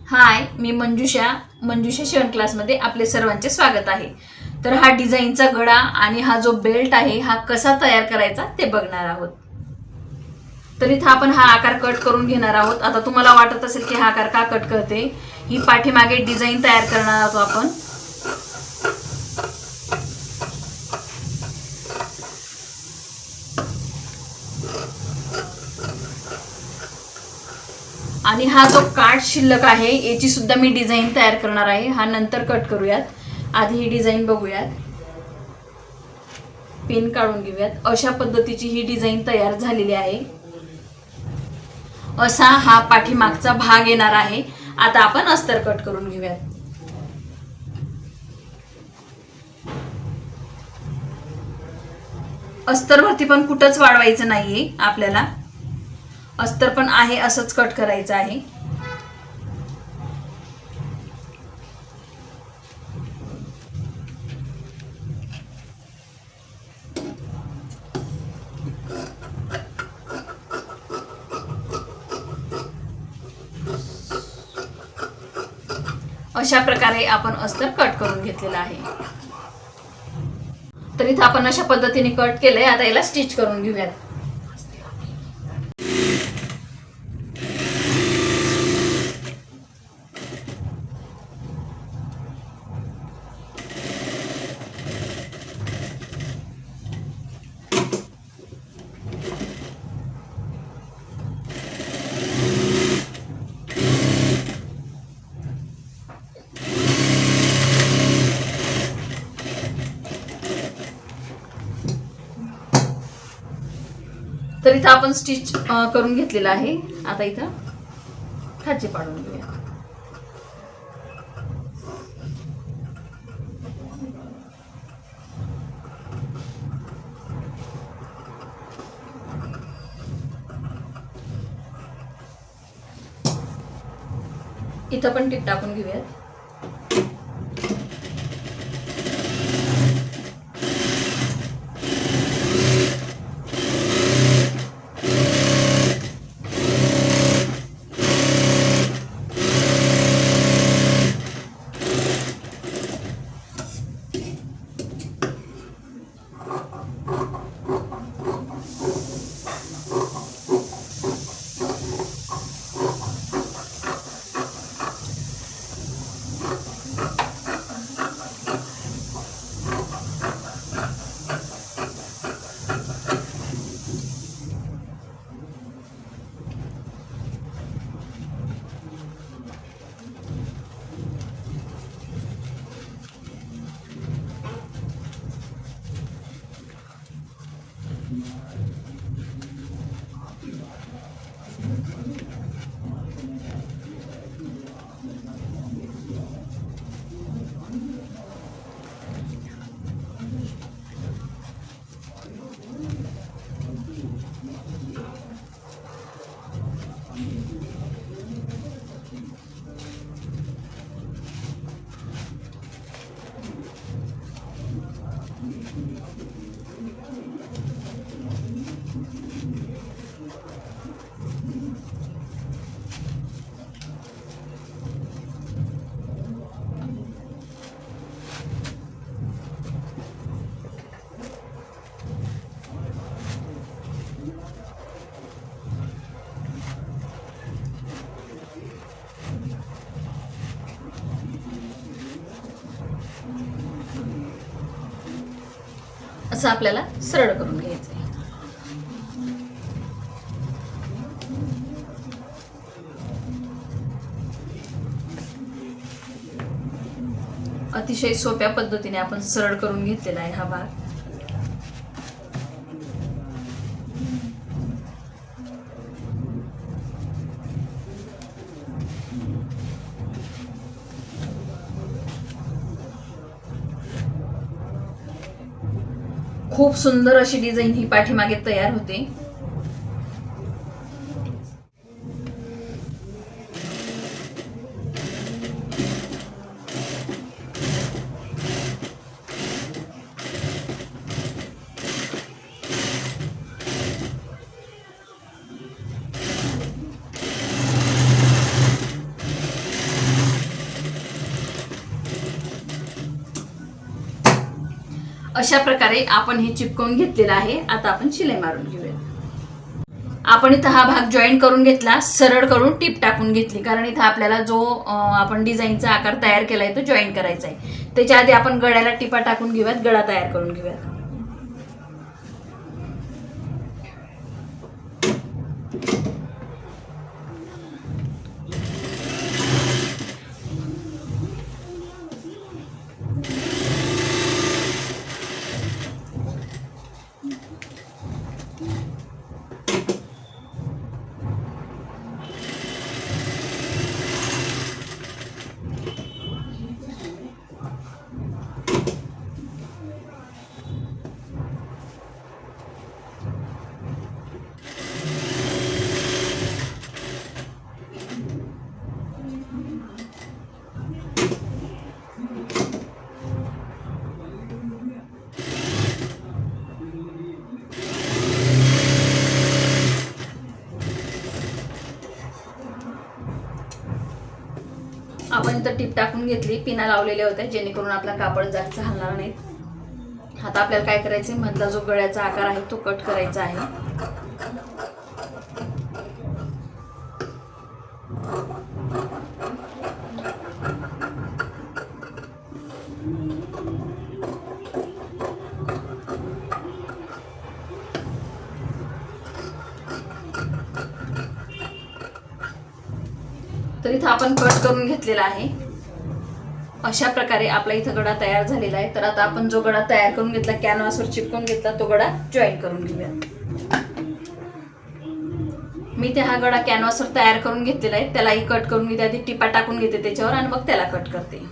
हाय, मी मंजुषा शिवण क्लासमध्ये आपले सर्वांचे स्वागत आहे. तर हा डिझाईनचा गळा आणि हा जो बेल्ट आहे हा कसा तयार करायचा ते बघणार आहोत. तर इथं आपण हा आकार कट करून घेणार आहोत. आता तुम्हाला वाटत असेल की हा आकार का कट करते, ही पाठीमागे डिझाईन तयार करणार आहोत आपण. आणि हा जो काठ शिल्लक आहे याची सुद्धा मी डिझाईन तयार करणार आहे. हा नंतर कट करूयात, आधी ही डिझाईन बघूयात. पेन काढून घेऊयात. अशा पद्धतीची ही डिझाईन तयार झालेली आहे. असा हा पाठीमागचा भाग येणार आहे. आता आपण अस्तर कट करून घेऊयात. अस्तरवरती पण कुठंच वाढवायचं नाहीये आपल्याला. अस्तर पण आहे असंच कट करायचं आहे. अशा प्रकारे आपण अस्तर कट करून घेतलेलं आहे. तर इथं आपण अशा पद्धतीने कट केलंय. आता याला स्टिच करून घेऊयात. तर इथं आपण स्टिच करून घेतलेलं आहे. आता इथं खाची पाडून घेऊया. इथं पण टीप टाकून घेऊयात. असं आपल्याला सरळ करून घ्यायचं आहे. अतिशय सोप्या पद्धतीने आपण सरळ करून घेतलेला आहे हा भाग. खूप सुंदर अशी डिझाईन ही पाठीमागे तयार होते. अशा प्रकारे आपण हे चिपकवून घेतलेलं आहे. आता आपण शिलाई मारून घेऊया. आपण इथं हा भाग जॉईन करून घेतला, सरळ करून टीप टाकून घेतली, कारण इथं आपल्याला जो आपण डिझाईनचा आकार तयार केलाय तो जॉईन करायचा आहे. त्याच्या आधी आपण गळ्याला टिपा टाकून घेऊयात, गळा तयार करून घेऊयात. आपण इथं टीप टाकून घेतली, पिना लावलेल्या होत्या जेणेकरून आपला कापड जास्त हलणार नाही. आता आपल्याला काय करायचं, मधला जो गळ्याचा आकार आहे तो कट करायचा आहे. तर इथं आपण कट करून घेतलेला आहे. अशा प्रकारे आपला इथं गळा तयार झालेला आहे. तर आता आपण जो गळा तयार करून घेतला, कॅनव्हासवर चिपकून घेतला, तो गळा जॉईन करून घेऊया. मी ते हा गळा कॅनव्हासवर तयार करून घेतलेला आहे, त्यालाही कट करून मी आधी टिपा टाकून घेते त्याच्यावर आणि मग त्याला कट करते.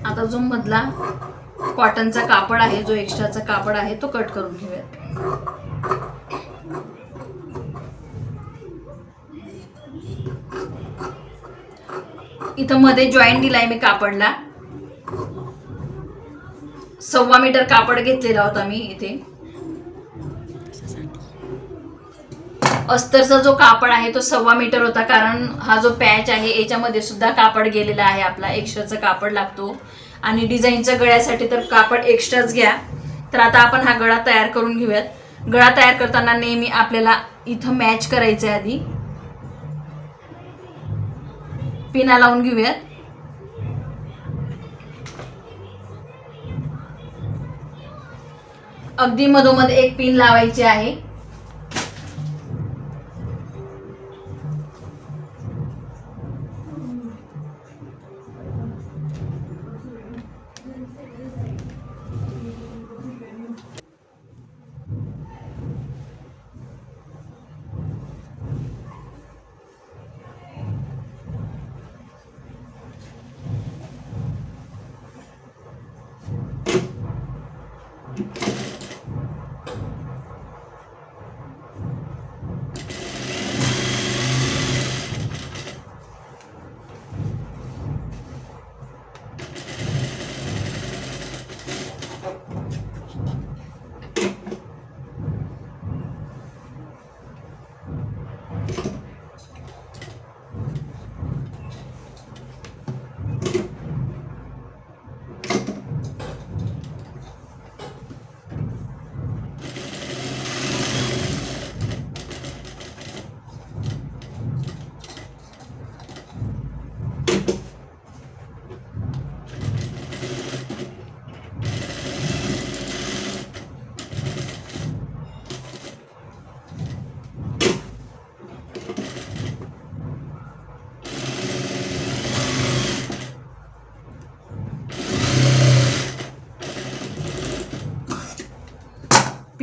आता जो मधला कॉटनचा कापड आहे, जो एक्स्ट्राचा कापड आहे तो कट करून घेऊयात. इथं मध्ये जॉईंट दिलाय मी कापडला. 1.25 मीटर कापड घेतलेला होता मी इथे. अस्तरचा जो कापड आहे तो 1.25 मीटर होता, कारण हा जो पॅच आहे याच्यामध्ये सुद्धा कापड गेलेला आहे. आपला एक्स्ट्राचा कापड लागतो आणि डिझाईनच्या गळ्यासाठी तर कापड एक्स्ट्राच घ्या. तर आता आपण हा गळा तयार करून घेऊयात. गळा तयार करताना नेहमी आपल्याला इथं मॅच करायचं आहे. आधी पिना लावून घेऊयात. अगदी मधोमध एक पिन लावायची आहे.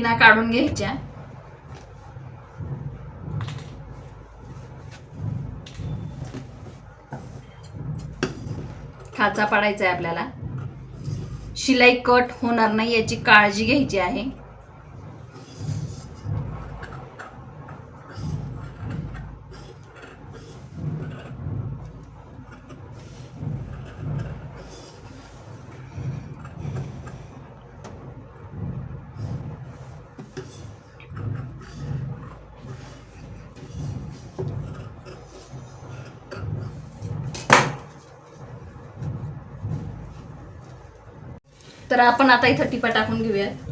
पिना काढून घ्यायच्या. खाचा पाडायचा आहे आपल्याला. शिलाई कट होणार नाही याची काळजी घ्यायची आहे. तर आपण आता इथं टिपा टाकून घेऊयात.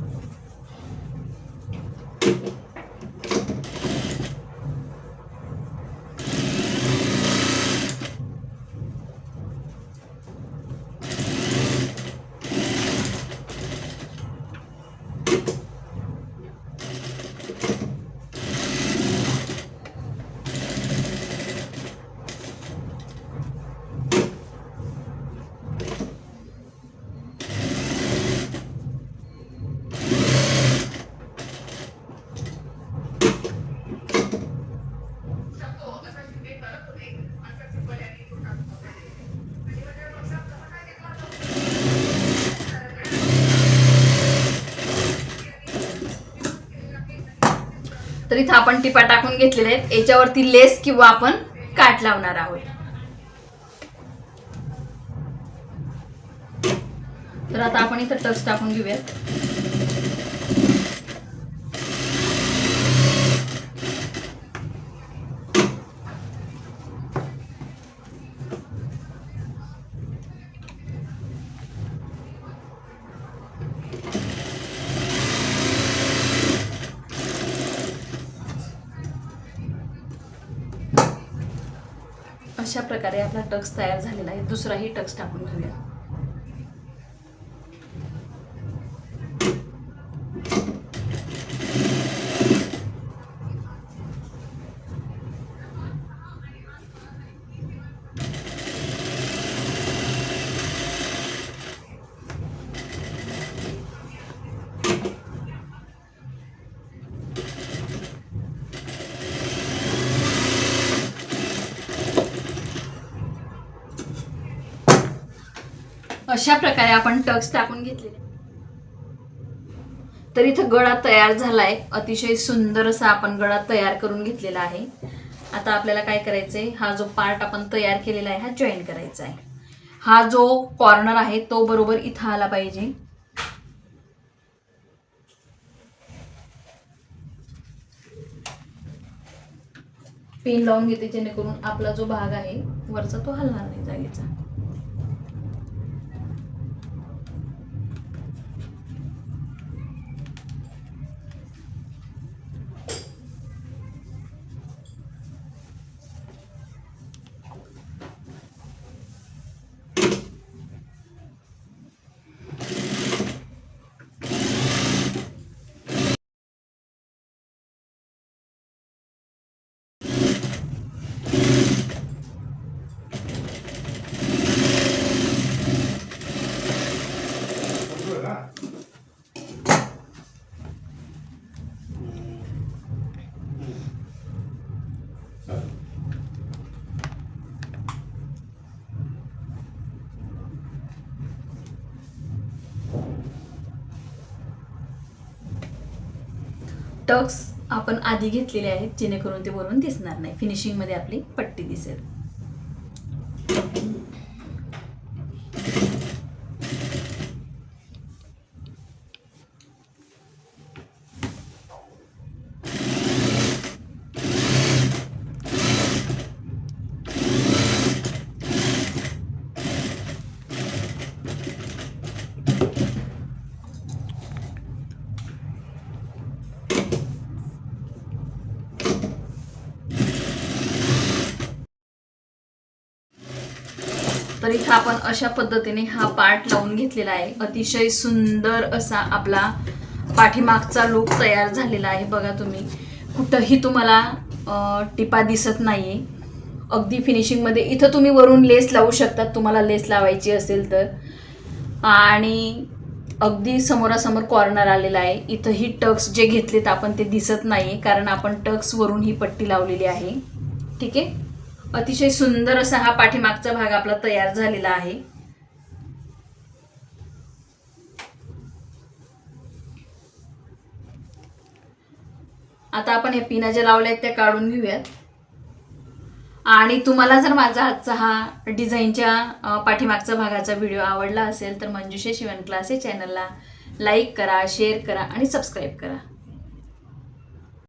तर इथं आपण टिपा टाकून घेतलेले आहेत. याच्यावरती लेस किंवा आपण काट लावणार आहोत. तर आता आपण इथं टक्स टाकून घेऊयात. अशा प्रकारे आपला टक्स तयार झालेला आहे. दुसराही टक्स टाकून घेऊया. अशा प्रकारे आपण टक्स टाकून घेतलेले. तर इथं गळा तयार झालाय. अतिशय सुंदर असा आपण गळा तयार करून घेतलेला आहे. आता आपल्याला काय करायचंय, हा जो पार्ट आपण तयार केलेला आहे हा जॉईन करायचा आहे. हा जो कॉर्नर आहे तो बरोबर इथं आला पाहिजे. पिन लावून घेते जेणेकरून आपला जो भाग आहे वरचा तो हलणार नाही जागेचा. टक्स आपण आधी घेतलेले आहेत जेणेकरून ते वरून दिसणार नाही. फिनिशिंग मध्ये आपली पट्टी दिसेल. तर इथं आपण अशा पद्धतीने हा पार्ट लावून घेतलेला आहे. अतिशय सुंदर असा आपला पाठीमागचा लुक तयार झालेला आहे. बघा तुम्ही, कुठंही तुम्हाला टिपा दिसत नाहीये. अगदी फिनिशिंग मध्ये. इथं तुम्ही वरून लेस लावू शकता तुम्हाला लेस लावायची असेल तर. आणि अगदी समोरासमोर कॉर्नर आलेला आहे. इथंही टक्स जे घेतलेत आपण ते दिसत नाही, कारण आपण टक्सवरून ही पट्टी लावलेली आहे. ठीक आहे. अतिशय सुंदर असा हा पाठीमागचा भाग आपला तयार झालेला आहे. आता आपण हे पिना ज्या लावल्या आहेत त्या काढून घेऊयात. आणि तुम्हाला जर माझा आजचा हा डिझाईनच्या पाठीमागचा भागाचा व्हिडिओ आवडला असेल तर मंजुषा शिवण क्लास या चॅनलला लाईक करा, शेअर करा आणि सबस्क्राईब करा.